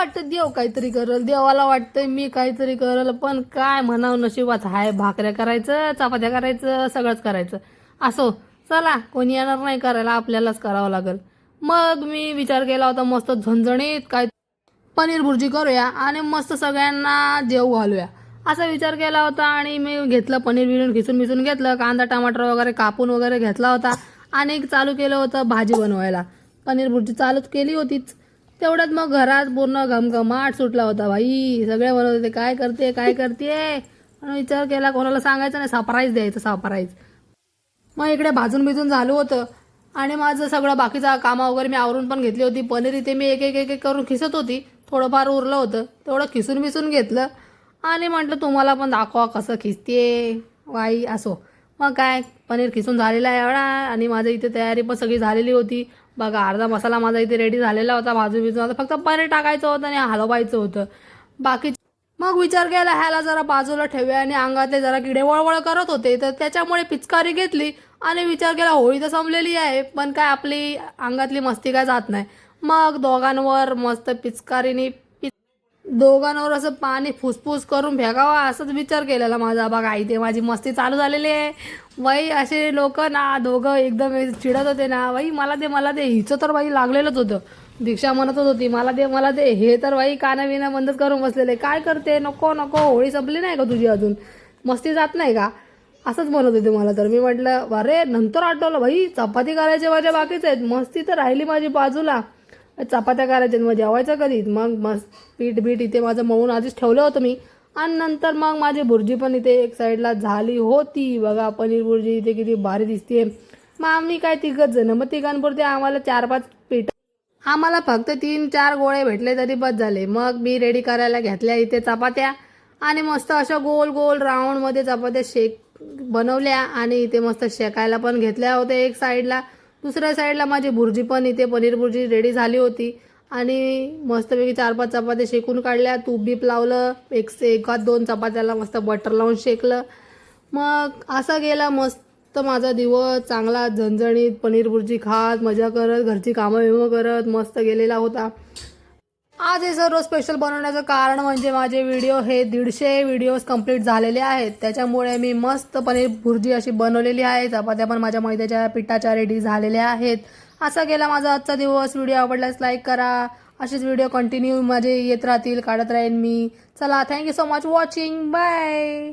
वाटतं देव काहीतरी करल, देवाला वाटतंय मी काहीतरी करल, पण काय म्हणावं नशिबात हाय. भाकऱ्या करायचं, चपात्या करायचं, सगळंच करायचं. असो, चला कोणी येणार नाही करायला, आपल्यालाच करावं लागेल. मग मी विचार केला होता मस्त झणझणीत काय पनीर भुर्जी करूया आणि मस्त सगळ्यांना जेव घालूया असा विचार केला होता. आणि मी घेतलं पनीर बिरून खिसून घेतलं, कांदा टमाटर वगैरे कापून वगैरे घेतला होता आणि चालू केलं होतं भाजी बनवायला. पनीर भुर्जी चालूच केली होतीच. तेवढ्यात मग घरात पूर्ण घमघमाट सुटला होता. भाई सगळे म्हणत होते काय करते काय करते. आणि विचार केला कोणाला सांगायचं नाही, सरप्राईज द्यायचं सरप्राईज. मग इकडे भाजून बिजून झालं होतं आणि माझं सगळं बाकीचं कामं वगैरे मी आवरून पण घेतली होती. पनीर इथे मी एक एक एक एक करून खिसत होती. थोडंफार उरलं होतं तेवढं खिसून बिसून घेतलं आणि म्हटलं तुम्हाला पण दाखवा कसं खिसते वाई. असो, मग काय पनीर खिसून झालेला आहे एवढा आणि माझं इथे तयारी पण सगळी झालेली होती. बघा अर्धा मसाला माझा इथे रेडी झालेला होता, भाजून बिजून होता, फक्त पनीर टाकायचं होतं आणि हलवायचं होतं बाकी. मग विचार केला ह्याला जरा बाजूला ठेवूया आणि अंगातले जरा किडे वळवळ करत होते तर त्याच्यामुळे पिचकारी घेतली आणि विचार केला होळी तर संपलेली आहे पण काय आपली अंगातली मस्ती काय जात नाही. मग दोघांवर मस्त पिचकारीने दोघांवर असं पाणी फुसफुस करून फेकावा असंच विचार केलेला माझा. बघा इथे माझी मस्ती चालू झालेली आहे. बाई असे लोक ना दोघं एकदम चिडत होते ना, बाई मला दे हिचं तर बाई लागलेलंच होतं. दीक्षा म्हणतच होती मला दे. हे तर बाई काना विना बंदच करून बसलेले, काय करते नको नको होळी संपली नाही का तुझी, अजून मस्ती जात नाही का, असंच म्हणत होते मला. तर मी म्हटलं अरे नंतर आठवलं भाई चपाती करायचे माझ्या बाकीच आहेत, मस्ती तर राहिली माझी बाजूला, चपात्या करायच्या मग जेवायचं कधी. मग मस्त पीठ बीठ इथे माझं मळून आधीच ठेवलं होतं मी आणि नंतर मग माझी भुर्जी पण इथे एक साईडला झाली होती. बघा पनीर भुर्जी इथे किती भारी दिसते. मग आम्ही काय तिघच जण, मग तिघांपुरते आम्हाला 4-5 पीठ, आम्हाला फक्त 3-4 गोळे भेटले तरी बस झाले. मग मी रेडी करायला घेतल्या इथे चपात्या आणि मस्त अशा गोल गोल राऊंडमध्ये चपात्या बनवल्या आणि इथे मस्त शेकायला पण घेतल्या होत्या एक साईडला. दुसऱ्या साईडला माझी भुर्जी पण इथे पनीर भुर्जी रेडी झाली होती आणि मस्तपैकी 4-5 चपात्या शेकून काढल्या, तूप बीप लावलं, एकात 2 चपात्याला मस्त बटर लावून शेकलं. मग असा गेला मस्त माझा दिवस, चांगला झणझणीत पनीर भुर्जी खात मजा करत घरची कामं विमं करत मस्त गेलेला होता. आज हे सर्व स्पेशल बनवण्याचं कारण म्हणजे माझे व्हिडिओ हे 150 व्हिडिओज कंप्लीट झालेले आहेत, त्याच्यामुळे मी मस्त पनीर भुर्जी अशी बनवलेली आहे. चपात्या पण माझ्या मैद्याच्या पिठाच्या रेडी झालेल्या आहेत. असा गेला माझा आजचा दिवस. व्हिडिओ आवडल्यास लाईक करा. असेच व्हिडिओ कंटिन्यू माझे येत राहतील, काढत राहीन मी. चला thank you so much watching, bye.